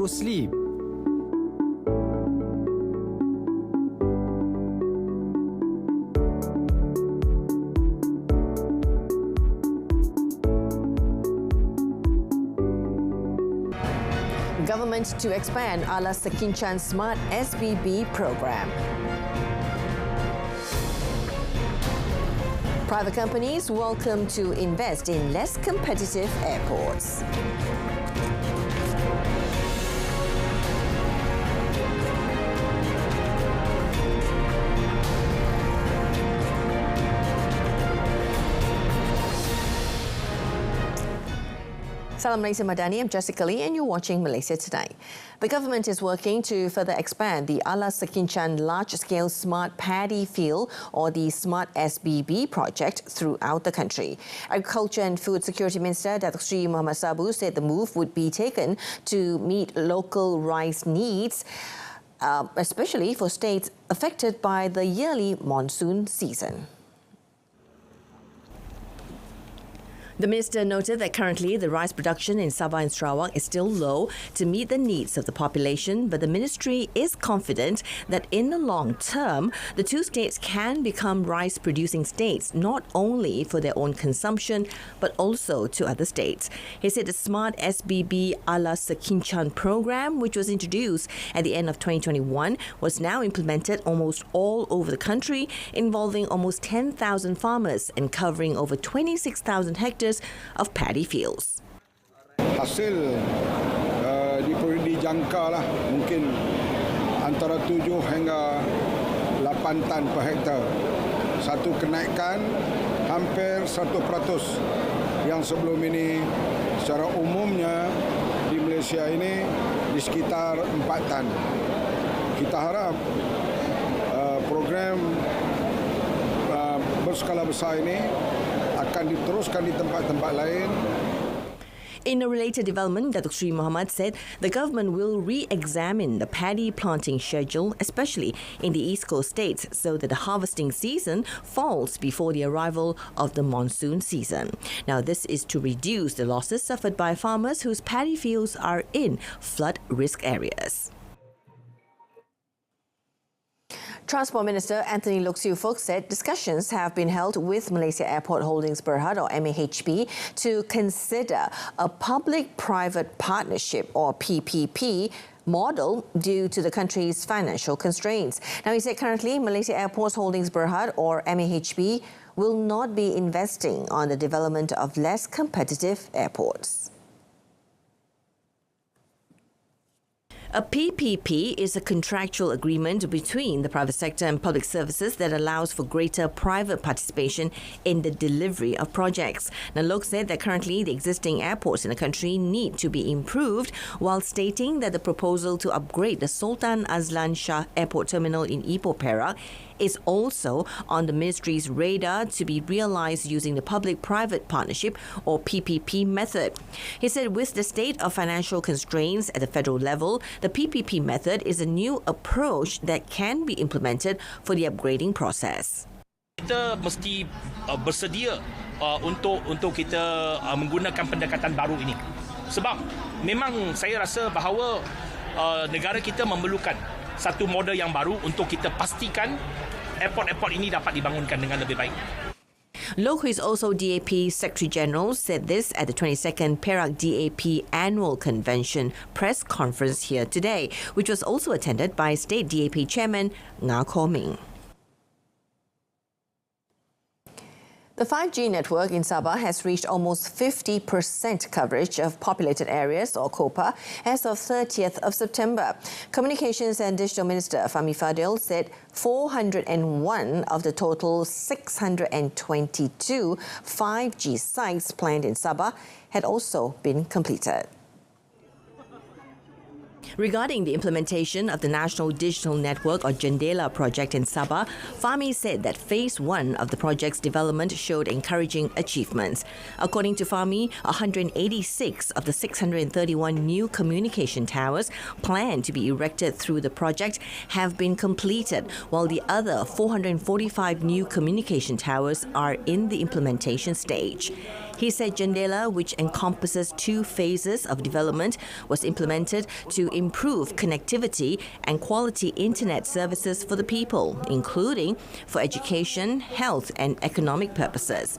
microslip. Government to expand Ala Sekinchan Smart SBB program. Private companies welcome to invest in less competitive airports. Salam Malaysia Madani, I'm Jessica Lee and you're watching Malaysia Tonight. The government is working to further expand the Ala Sekinchan large-scale smart paddy field or the Smart SBB project throughout the country. Agriculture and Food Security Minister Datuk Sri Muhammad Sabu said the move would be taken to meet local rice needs, especially for states affected by the yearly monsoon season. The minister noted that currently the rice production in Sabah and Sarawak is still low to meet the needs of the population, but the ministry is confident that in the long term, the two states can become rice-producing states, not only for their own consumption, but also to other states. He said the Smart SBB Ala Sekinchan program, which was introduced at the end of 2021, was now implemented almost all over the country, involving almost 10,000 farmers and covering over 26,000 hectares of paddy fields. Hasil dijangka lah mungkin antara 7 hingga 8 tan per hektar. Satu kenaikan hampir 100% yang sebelum ini secara umumnya di Malaysia ini di sekitar 4 tan. Kita harap program berskala besar ini akan diteruskan di tempat-tempat lain. In a related development, Datuk Sri Muhammad said the government will re-examine the paddy planting schedule, especially in the East Coast states, so that the harvesting season falls before the arrival of the monsoon season. Now, this is to reduce the losses suffered by farmers whose paddy fields are in flood risk areas. Transport Minister Anthony Loke Siu Fook said discussions have been held with Malaysia Airport Holdings Berhad or MAHB to consider a public-private partnership or PPP model due to the country's financial constraints. Now, he said currently Malaysia Airports Holdings Berhad or MAHB will not be investing on the development of less competitive airports. A PPP is a contractual agreement between the private sector and public services that allows for greater private participation in the delivery of projects. Now, Lok said that currently the existing airports in the country need to be improved, while stating that the proposal to upgrade the Sultan Azlan Shah Airport Terminal in Ipoh, Perak is also on the ministry's radar to be realised using the public-private partnership or PPP method. He said with the state of financial constraints at the federal level, the PPP method is a new approach that can be implemented for the upgrading process. Kita mesti bersedia untuk kita menggunakan pendekatan baru ini. Sebab memang saya rasa bahawa negara kita memerlukan satu model yang baru untuk kita pastikan airport-airport ini dapat dibangunkan dengan lebih baik. Lok, who is also DAP Secretary General, said this at the 22nd Perak DAP Annual Convention press conference here today, which was also attended by State DAP Chairman Nga Khaw Ming. The 5G network in Sabah has reached almost 50% coverage of populated areas, or COPA, as of 30th of September. Communications and Digital Minister Fahmi Fadil said 401 of the total 622 5G sites planned in Sabah had also been completed. Regarding the implementation of the National Digital Network or Jendela project in Sabah, Fahmi said that Phase 1 of the project's development showed encouraging achievements. According to Fahmi, 186 of the 631 new communication towers planned to be erected through the project have been completed, while the other 445 new communication towers are in the implementation stage. He said Jendela, which encompasses 2 phases of development, was implemented to improve connectivity and quality internet services for the people, including for education, health and economic purposes.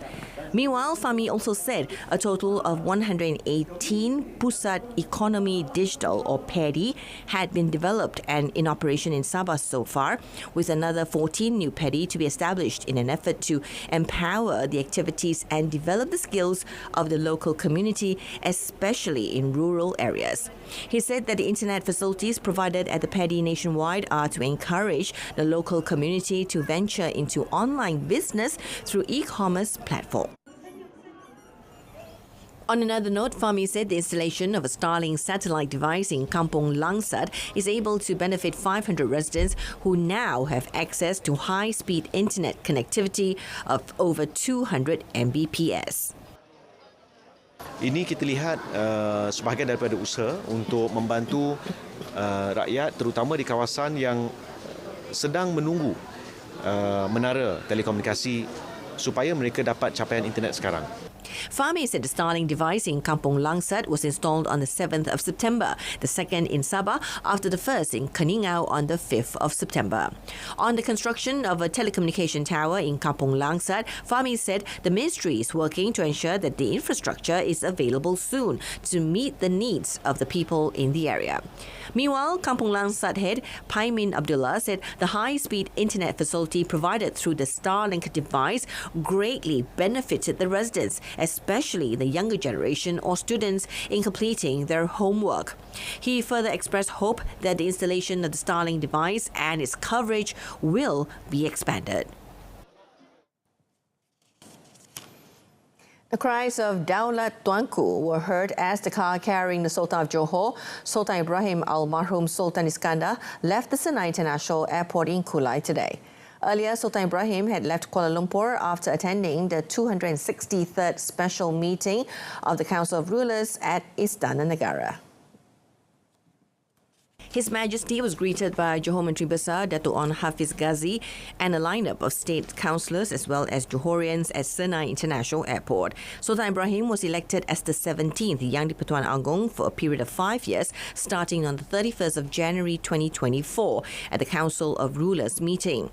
Meanwhile, Fahmi also said a total of 118 Pusat Ekonomi Digital or PEDI had been developed and in operation in Sabah so far, with another 14 new PEDI to be established in an effort to empower the activities and develop the skills of the local community, especially in rural areas. He said that the internet facilities provided at the PEDI nationwide are to encourage the local community to venture into online business through e-commerce platforms. On another note, Fahmi said the installation of a Starlink satellite device in Kampong Langsat is able to benefit 500 residents who now have access to high-speed internet connectivity of over 200 Mbps. Ini kita lihat sebahagian daripada usaha untuk membantu rakyat terutama di kawasan yang sedang menunggu menara telekomunikasi supaya mereka dapat capaian internet sekarang. Fahmi said the Starlink device in Kampong Langsat was installed on the 7th of September, the second in Sabah after the first in Keningau on the 5th of September. On the construction of a telecommunication tower in Kampong Langsat, Fahmi said the ministry is working to ensure that the infrastructure is available soon to meet the needs of the people in the area. Meanwhile, Kampong Langsat head Paimin Abdullah said the high-speed internet facility provided through the Starlink device greatly benefited the residents, especially the younger generation or students, in completing their homework. He further expressed hope that the installation of the Starlink device and its coverage will be expanded. The cries of Daulat Tuanku were heard as the car carrying the Sultan of Johor, Sultan Ibrahim Al-Marhum Sultan Iskandar, left the Senai International Airport in Kulai today. Earlier, Sultan Ibrahim had left Kuala Lumpur after attending the 263rd special meeting of the Council of Rulers at Istana Negara. His Majesty was greeted by Johor Menteri Besar Datuk Onn Hafiz Ghazi and a lineup of state councillors as well as Johorians at Senai International Airport. Sultan Ibrahim was elected as the 17th Yang di-Pertuan Agong for a period of 5 years, starting on the 31st of January 2024 at the Council of Rulers meeting.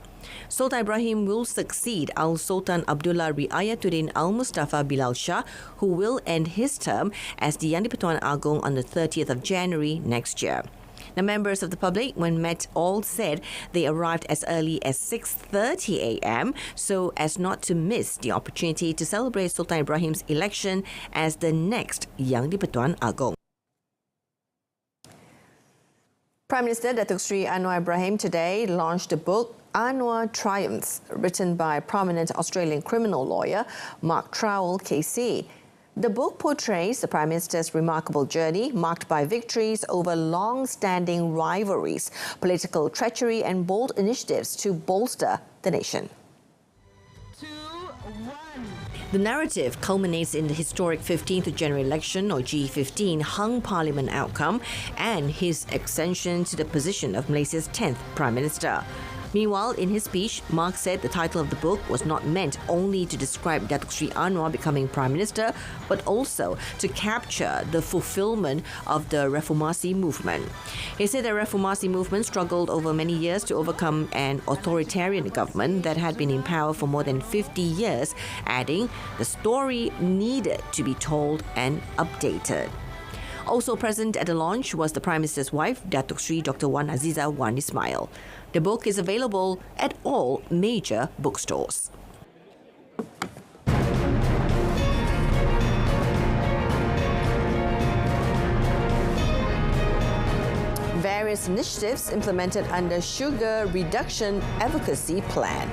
Sultan Ibrahim will succeed Al-Sultan Abdullah Riayatuddin Al-Mustafa Bilal Shah, who will end his term as the Yang di-Pertuan Agong on the 30th of January next year. Now, members of the public, when met, all said they arrived as early as 6:30 a.m. so as not to miss the opportunity to celebrate Sultan Ibrahim's election as the next Yang di-Pertuan Agong. Prime Minister Datuk Seri Anwar Ibrahim today launched a book, Anwar Triumphs, written by prominent Australian criminal lawyer Mark Trowell KC. The book portrays the Prime Minister's remarkable journey marked by victories over long-standing rivalries, political treachery and bold initiatives to bolster the nation. The narrative culminates in the historic 15th General Election or G15 hung parliament outcome and his ascension to the position of Malaysia's 10th Prime Minister. Meanwhile, in his speech, Mark said the title of the book was not meant only to describe Datuk Seri Anwar becoming Prime Minister, but also to capture the fulfillment of the Reformasi movement. He said the Reformasi movement struggled over many years to overcome an authoritarian government that had been in power for more than 50 years, adding the story needed to be told and updated. Also present at the launch was the Prime Minister's wife, Datuk Seri Dr. Wan Aziza Wan Ismail. The book is available at all major bookstores. Various initiatives implemented under Sugar Reduction Advocacy Plan.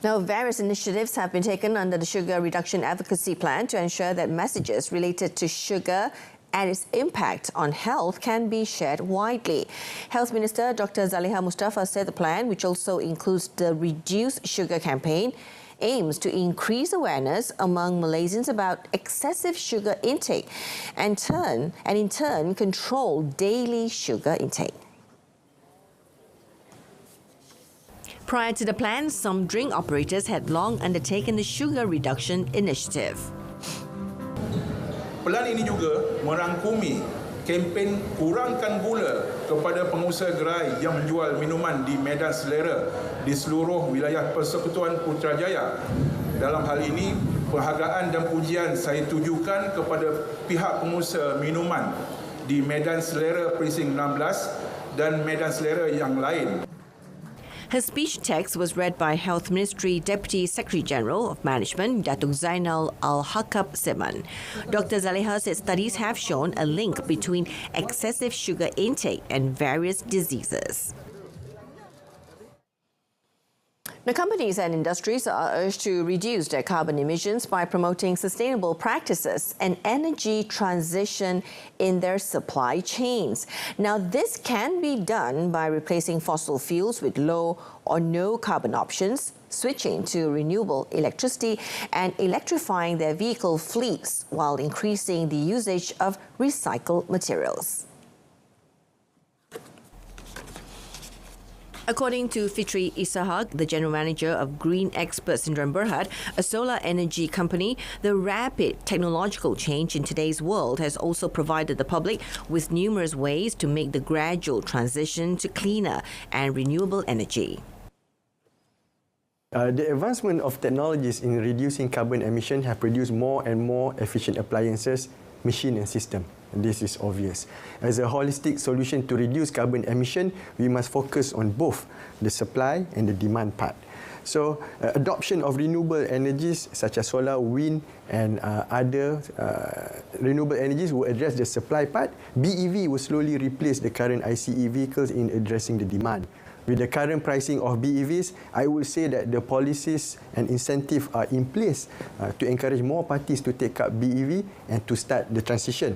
Now, various initiatives have been taken under the Sugar Reduction Advocacy Plan to ensure that messages related to sugar and its impact on health can be shared widely. Health Minister Dr. Zaliha Mustafa said the plan, which also includes the Reduce Sugar campaign, aims to increase awareness among Malaysians about excessive sugar intake and in turn control daily sugar intake. Prior to the plan, some drink operators had long undertaken the sugar reduction initiative. Pelan ini juga merangkumi kempen kurangkan gula kepada pengusaha gerai yang menjual minuman di medan selera di seluruh wilayah Persekutuan Putrajaya. Dalam hal ini, penghargaan dan pujian saya tujukan kepada pihak pengusaha minuman di medan selera Precinct 16 dan medan selera yang lain. Her speech text was read by Health Ministry Deputy Secretary General of Management, Datuk Zainal Al-Hakab Seman. Dr. Zaleha said studies have shown a link between excessive sugar intake and various diseases. Now, companies and industries are urged to reduce their carbon emissions by promoting sustainable practices and energy transition in their supply chains. Now, this can be done by replacing fossil fuels with low or no carbon options, switching to renewable electricity, and electrifying their vehicle fleets while increasing the usage of recycled materials. According to Fitri Isahak, the general manager of Green Expert Syndrome Berhad, a solar energy company, the rapid technological change in today's world has also provided the public with numerous ways to make the gradual transition to cleaner and renewable energy. The advancement of technologies in reducing carbon emission have produced more and more efficient appliances, machine and system. This is obvious. As a holistic solution to reduce carbon emission, we must focus on both the supply and the demand part. So, adoption of renewable energies such as solar, wind and other renewable energies will address the supply part. BEV will slowly replace the current ICE vehicles in addressing the demand. With the current pricing of BEVs, I would say that the policies and incentives are in place to encourage more parties to take up BEV and to start the transition.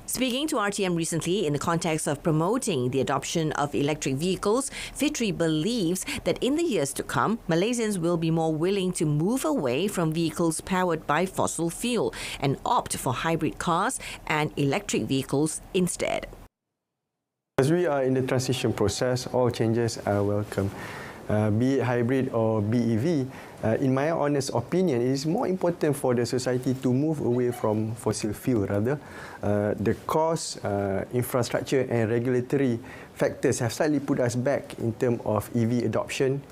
Speaking to RTM recently in the context of promoting the adoption of electric vehicles, Fitri believes that in the years to come, Malaysians will be more willing to move away from vehicles powered by fossil fuel and opt for hybrid cars and electric vehicles instead. As we are in the transition process, all changes are welcome. Be it hybrid or BEV, in my honest opinion, it is more important for the society to move away from fossil fuel rather. The cost, infrastructure and regulatory factors have slightly put us back in terms of EV adoption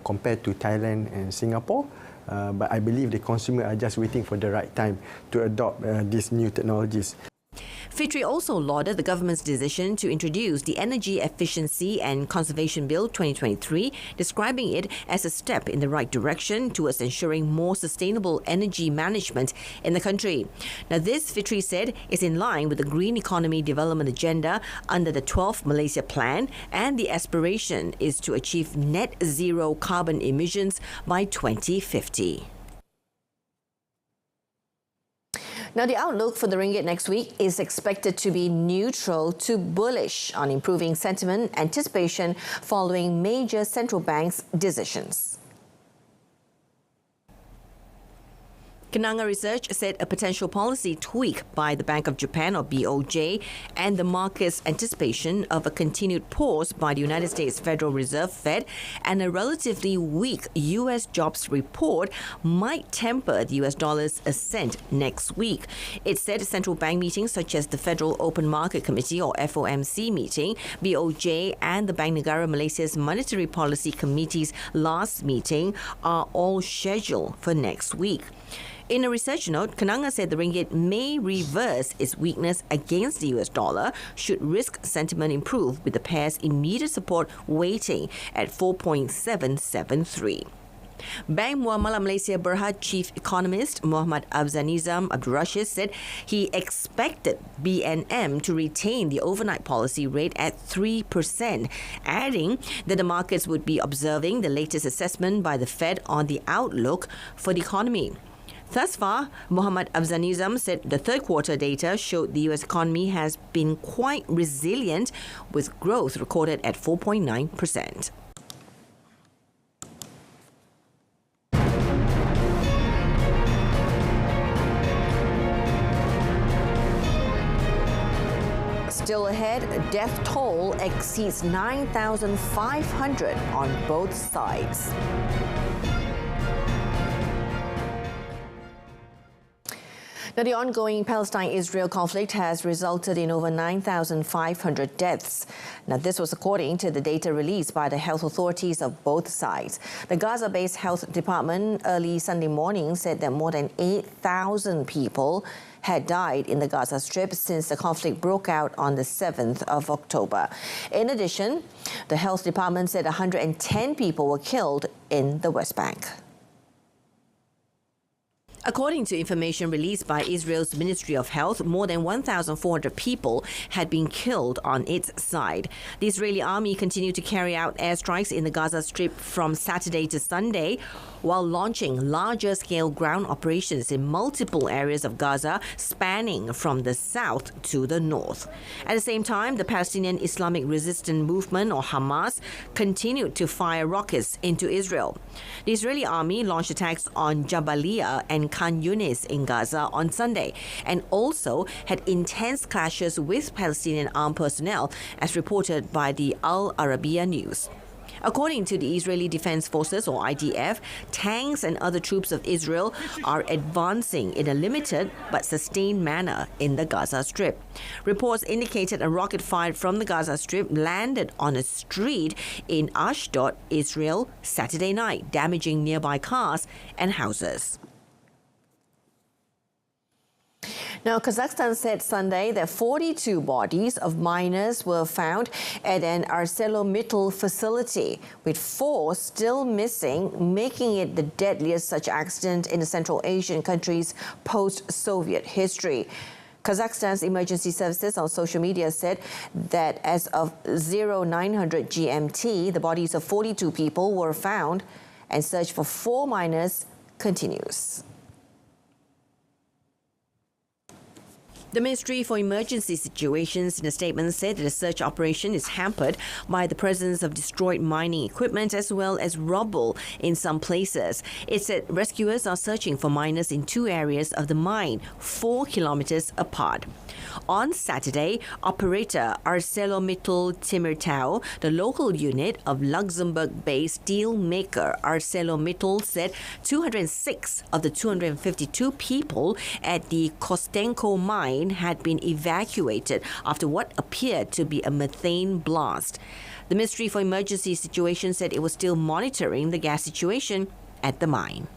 compared to Thailand and Singapore. But I believe the consumer are just waiting for the right time to adopt these new technologies. Fitri also lauded the government's decision to introduce the Energy Efficiency and Conservation Bill 2023, describing it as a step in the right direction towards ensuring more sustainable energy management in the country. Now, this, Fitri said, is in line with the Green Economy Development Agenda under the 12th Malaysia Plan, and the aspiration is to achieve net zero carbon emissions by 2050. Now, the outlook for the ringgit next week is expected to be neutral to bullish on improving sentiment anticipation following major central banks' decisions. Kerana Research said a potential policy tweak by the Bank of Japan or BOJ and the market's anticipation of a continued pause by the United States Federal Reserve Fed and a relatively weak US jobs report might temper the US dollar's ascent next week. It said central bank meetings such as the Federal Open Market Committee or FOMC meeting, BOJ and the Bank Negara Malaysia's Monetary Policy Committee's last meeting are all scheduled for next week. In a research note, Kenanga said the ringgit may reverse its weakness against the US dollar should risk sentiment improve, with the pair's immediate support weighting at 4.773. Bank Muamalah Malaysia Berhad Chief Economist Muhammad Abzanizam Abdul Rashid said he expected BNM to retain the overnight policy rate at 3%, adding that the markets would be observing the latest assessment by the Fed on the outlook for the economy. Thus far, Muhammad Abzanizam said the third quarter data showed the US economy has been quite resilient, with growth recorded at 4.9%. Still ahead, death toll exceeds 9,500 on both sides. Now, the ongoing Palestine-Israel conflict has resulted in over 9,500 deaths. Now, this was according to the data released by the health authorities of both sides. The Gaza-based health department early Sunday morning said that more than 8,000 people had died in the Gaza Strip since the conflict broke out on the 7th of October. In addition, the health department said 110 people were killed in the West Bank. According to information released by Israel's Ministry of Health, more than 1,400 people had been killed on its side. The Israeli army continued to carry out airstrikes in the Gaza Strip from Saturday to Sunday, while launching larger-scale ground operations in multiple areas of Gaza, spanning from the south to the north. At the same time, the Palestinian Islamic Resistance Movement, or Hamas, continued to fire rockets into Israel. The Israeli army launched attacks on Jabalia and Khan Yunis in Gaza on Sunday, and also had intense clashes with Palestinian armed personnel, as reported by the Al Arabiya News. According to the Israeli Defense Forces, or IDF, tanks and other troops of Israel are advancing in a limited but sustained manner in the Gaza Strip. Reports indicated a rocket fired from the Gaza Strip landed on a street in Ashdod, Israel, Saturday night, damaging nearby cars and houses. Now, Kazakhstan said Sunday that 42 bodies of miners were found at an ArcelorMittal facility, with 4 still missing, making it the deadliest such accident in the Central Asian country's post-Soviet history. Kazakhstan's emergency services on social media said that as of 0900 GMT, the bodies of 42 people were found, and search for 4 miners continues. The Ministry for Emergency Situations in a statement said that the search operation is hampered by the presence of destroyed mining equipment as well as rubble in some places. It said rescuers are searching for miners in 2 areas of the mine, 4 kilometers apart. On Saturday, operator ArcelorMittal Timmertau, the local unit of Luxembourg-based steel maker ArcelorMittal, said 206 of the 252 people at the Kostenko mine had been evacuated after what appeared to be a methane blast. The Ministry for Emergency Situations said it was still monitoring the gas situation at the mine.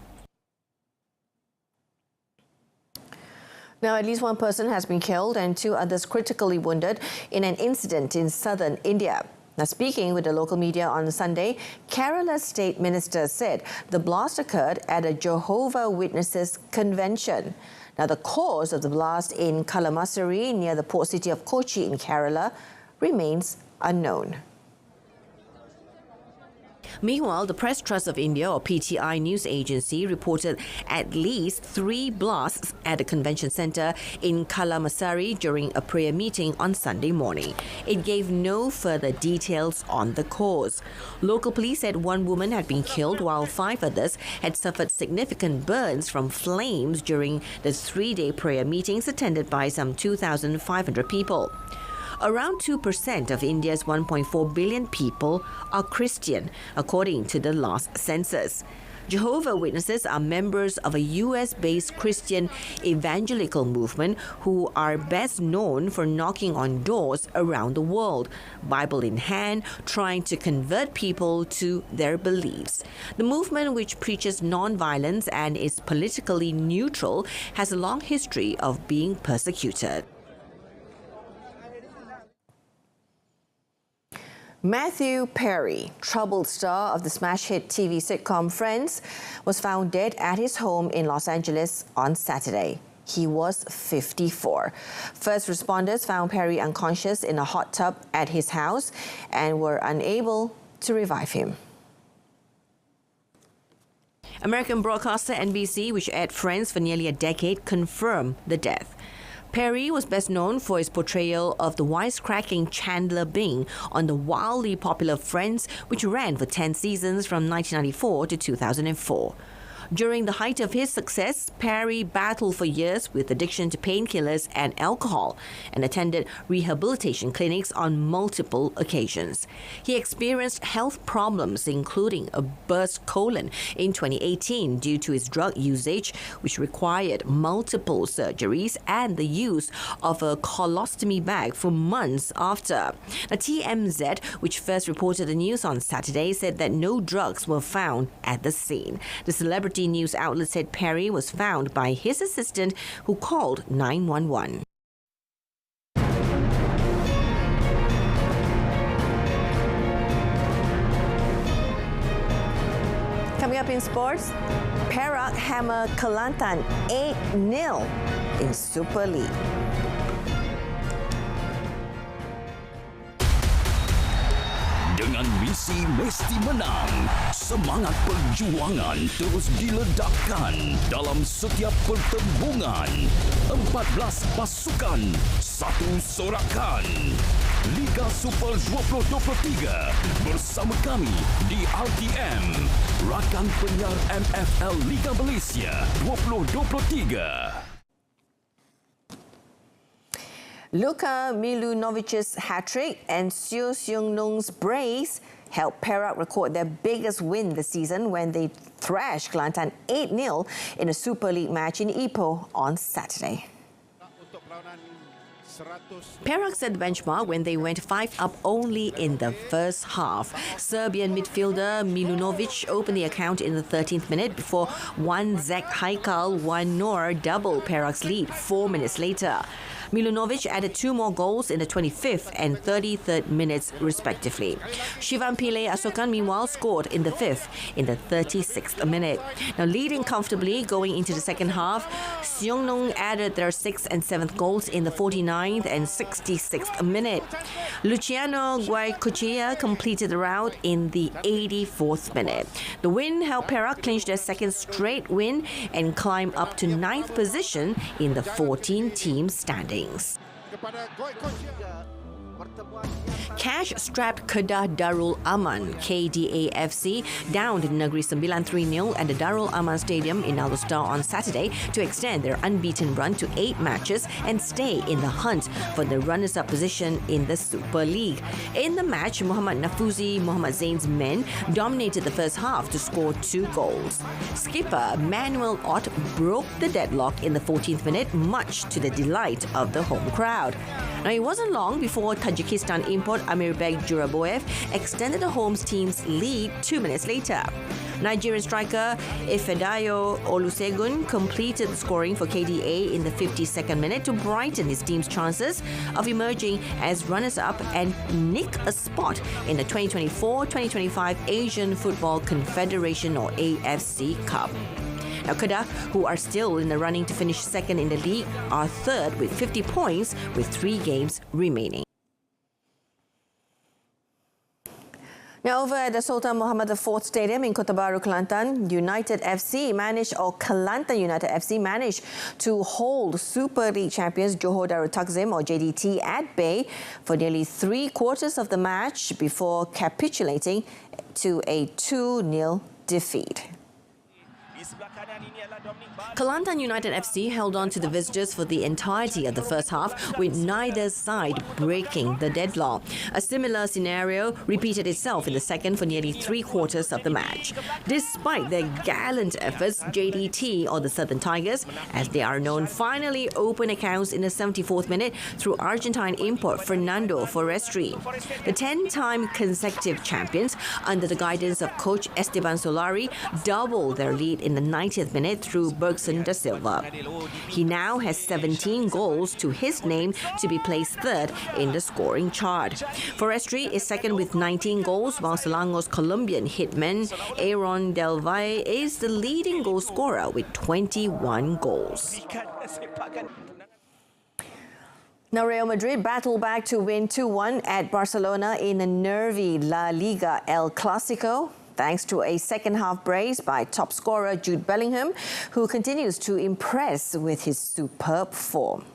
Now, at least 1 person has been killed and 2 others critically wounded in an incident in southern India. Now, speaking with the local media on Sunday, Kerala's State Minister said the blast occurred at a Jehovah Witnesses convention. Now, the cause of the blast in Kalamassery, near the port city of Kochi in Kerala, remains unknown. Meanwhile, the Press Trust of India, or PTI news agency, reported at least 3 blasts at a convention centre in Kalamassery during a prayer meeting on Sunday morning. It gave no further details on the cause. Local police said 1 woman had been killed while 5 others had suffered significant burns from flames during the 3-day prayer meetings attended by some 2,500 people. Around 2% of India's 1.4 billion people are Christian, according to the last census. Jehovah's Witnesses are members of a US-based Christian evangelical movement who are best known for knocking on doors around the world, Bible in hand, trying to convert people to their beliefs. The movement, which preaches non-violence and is politically neutral, has a long history of being persecuted. Matthew Perry, troubled star of the smash hit TV sitcom Friends, was found dead at his home in Los Angeles on Saturday. He was 54. First responders found Perry unconscious in a hot tub at his house and were unable to revive him. American broadcaster NBC, which aired Friends for nearly a decade, confirmed the death. Perry was best known for his portrayal of the wisecracking Chandler Bing on the wildly popular Friends, which ran for 10 seasons from 1994 to 2004. During the height of his success, Perry battled for years with addiction to painkillers and alcohol and attended rehabilitation clinics on multiple occasions. He experienced health problems, including a burst colon in 2018 due to his drug usage, which required multiple surgeries and the use of a colostomy bag for months after. Now, TMZ, which first reported the news on Saturday, said that no drugs were found at the scene. The celebrity news outlet said Perry was found by his assistant, who called 911. Coming up in sports, Perak hammer Kelantan 8-0 in Super League. Dengan misi mesti menang, semangat perjuangan terus diledakkan dalam setiap pertembungan. 14 pasukan, satu sorakan. Liga Super 2023 bersama kami di RTM, rakan penyiar MFL Liga Malaysia 2023. Luka Milunovic's hat-trick and Seo Seung-nung's brace helped Perak record their biggest win this season when they thrashed Kelantan 8-0 in a Super League match in Ipoh on Saturday. Perak set the benchmark when they went 5 up only in the first half. Serbian midfielder Milunovic opened the account in the 13th minute before one Zach Haikal, one Noor doubled Perak's lead 4 minutes later. Milunovic added 2 more goals in the 25th and 33rd minutes respectively. Shivan Pillay Asokan meanwhile scored in the 5th in the 36th minute. Now leading comfortably going into the second half, Seung-nung added their 6th and 7th goals in the 49th and 66th minute. Luciano Guaycochea completed the rout in the 84th minute. The win helped Perak clinch their second straight win and climb up to 9th position in the 14-team standings. Cash-strapped Kedah Darul Aman KDAFC downed Negeri Sembilan 3-0 at the Darul Aman Stadium in Alor Star on Saturday to extend their unbeaten run to 8 matches and stay in the hunt for the runners-up position in the Super League. In the match, Muhammad Nafuzi Muhammad Zain's men dominated the first half to score 2 goals. Skipper Manuel Ott broke the deadlock in the 14th minute, much to the delight of the home crowd. Now, it wasn't long before Tajikistan import Amirbek Juraboev extended the home team's lead 2 minutes later. Nigerian striker Ifedayo Olusegun completed the scoring for KDA in the 52nd minute to brighten his team's chances of emerging as runners-up and nick a spot in the 2024-2025 Asian Football Confederation or AFC Cup. Now, Kedah, who are still in the running to finish second in the league, are third with 50 points with 3 games remaining. Now, over at the Sultan Muhammad IV Stadium in Kota Baru, Kelantan, Kelantan United FC managed to hold Super League champions Johor Darul Takzim or JDT at bay for nearly 3/4 of the match before capitulating to a 2-0 defeat. Kelantan United FC held on to the visitors for the entirety of the first half, with neither side breaking the deadlock. A similar scenario repeated itself in the second for nearly 3/4 of the match. Despite their gallant efforts, JDT, or the Southern Tigers, as they are known, finally opened accounts in the 74th minute through Argentine import Fernando Forestri. The 10-time consecutive champions, under the guidance of coach Esteban Solari, doubled their lead in the 90th minute through Bergson da Silva. He now has 17 goals to his name to be placed third in the scoring chart. Forestry is second with 19 goals, while Selangor's Colombian hitman Aaron Del Valle is the leading goal scorer with 21 goals. Now, Real Madrid battled back to win 2-1 at Barcelona in a nervy La Liga El Clasico, thanks to a second-half brace by top scorer Jude Bellingham, who continues to impress with his superb form.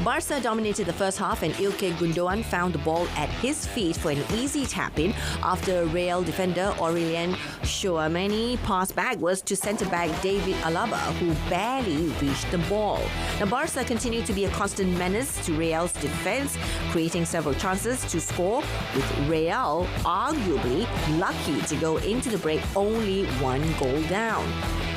Barca dominated the first half and Ilkay Gundogan found the ball at his feet for an easy tap-in after Real defender Aurelien Tchouameni passed backwards to centre-back David Alaba, who barely reached the ball. Now, Barca continued to be a constant menace to Real's defence, creating several chances to score, with Real arguably lucky to go into the break only one goal down.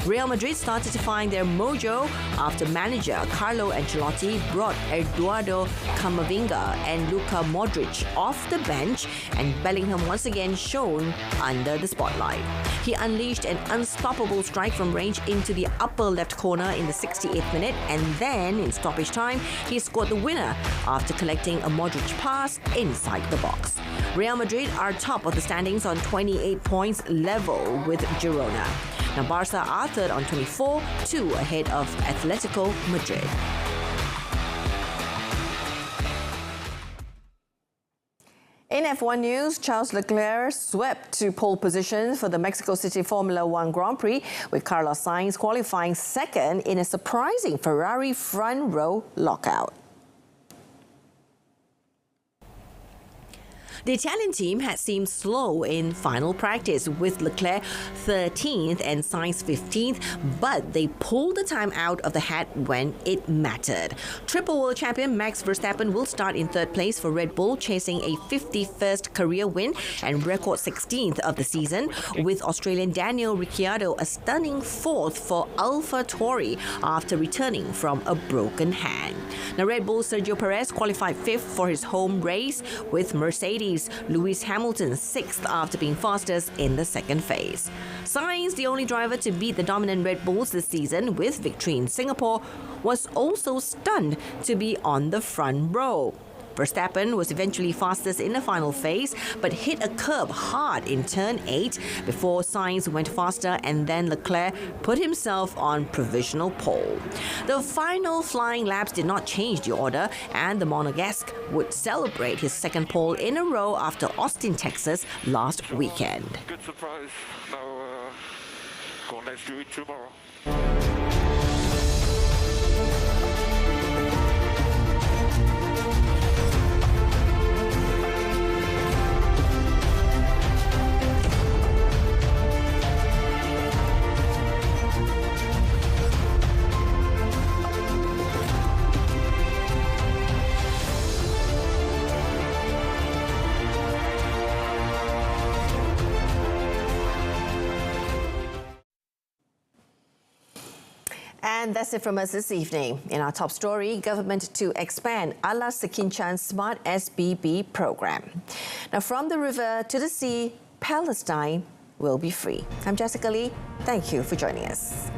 Real Madrid started to find their mojo after manager Carlo Ancelotti brought Eduardo Camavinga and Luka Modric off the bench, and Bellingham once again shone under the spotlight. He unleashed an unstoppable strike from range into the upper left corner in the 68th minute, and then in stoppage time he scored the winner after collecting a Modric pass inside the box. Real Madrid are top of the standings on 28 points, level with Girona. Now, Barca are third on 24, 2 ahead of Atletico Madrid. In F1 news, Charles Leclerc swept to pole position for the Mexico City Formula One Grand Prix, with Carlos Sainz qualifying second in a surprising Ferrari front row lockout. The Italian team had seemed slow in final practice, with Leclerc 13th and Sainz 15th, but they pulled the time out of the hat when it mattered. Triple world champion Max Verstappen will start in third place for Red Bull, chasing a 51st career win and record 16th of the season, with Australian Daniel Ricciardo a stunning 4th for AlphaTauri after returning from a broken hand. Now, Red Bull's Sergio Perez qualified 5th for his home race, with Mercedes Lewis Hamilton 6th after being fastest in the second phase. Sainz, the only driver to beat the dominant Red Bulls this season with victory in Singapore, was also stunned to be on the front row. Verstappen was eventually fastest in the final phase, but hit a curb hard in turn 8 before Sainz went faster, and then Leclerc put himself on provisional pole. The final flying laps did not change the order, and the Monegasque would celebrate his second pole in a row after Austin, Texas last weekend. Good surprise. Now, let's do it tomorrow. And that's it from us this evening. In our top story, government to expand Ala Sekinchan Smart SBB program. Now, from the river to the sea, Palestine will be free. I'm Jessica Lee. Thank you for joining us.